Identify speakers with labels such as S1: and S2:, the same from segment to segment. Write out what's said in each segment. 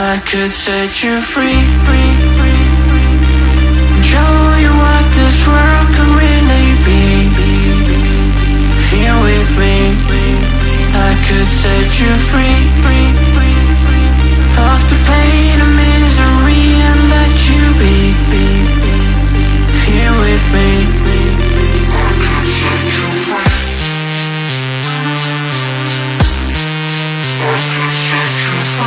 S1: I could set you free, show you what this world could really be. Here with me, I could set you free of the pain and misery and let you be. Here with me, I could set you free. I could set you free.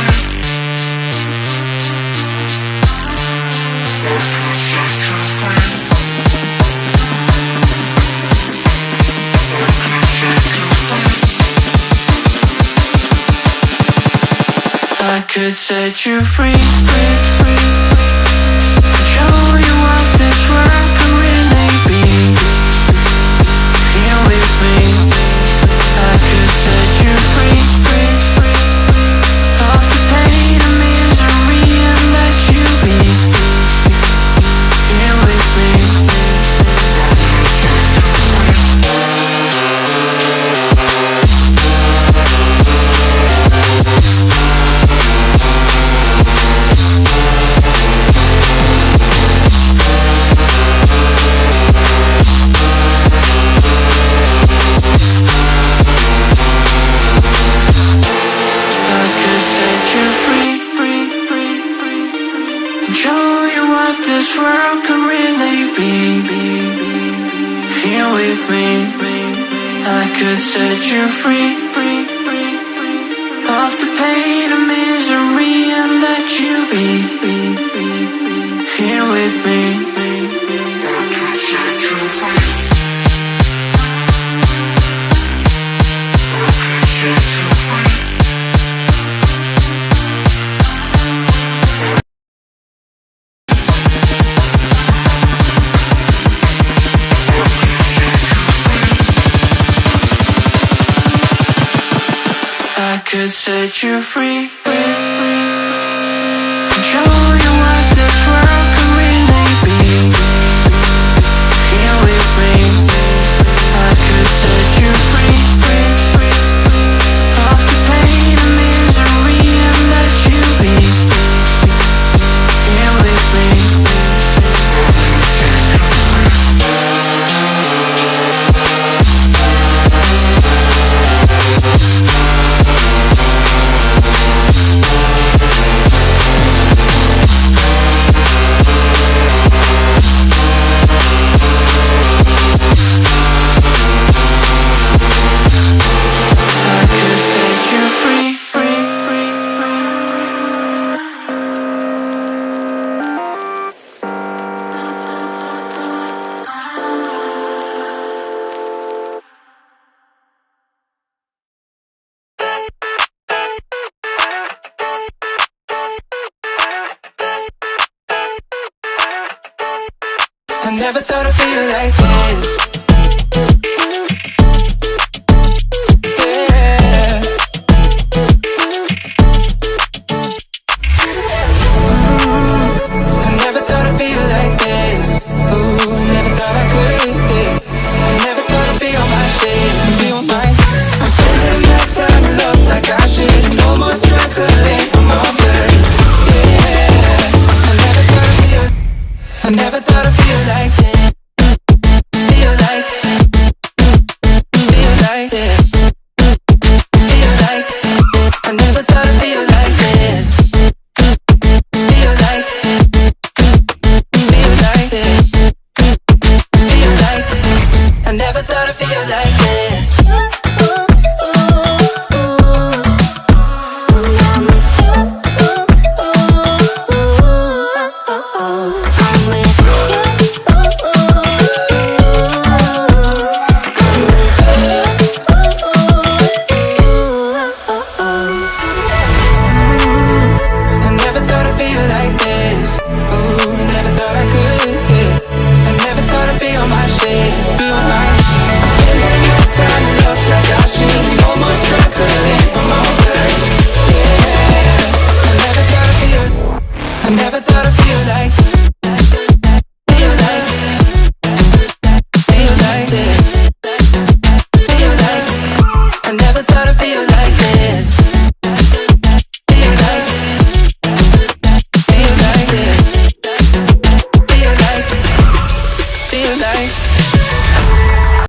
S1: I could set you free, show you what this world can really be. Here with me, I could set you free of the pain and misery and let you be. Here with me, show you what this world could really be. Here with me, I could set you free of the pain and misery and let you be. Here with me, I could set you free. I could set you free. I could set you free, show you what this world can really be. Here with me, I could set you free of the pain and misery and let you be. Here with me, I could set you
S2: I never thought I'd feel like this.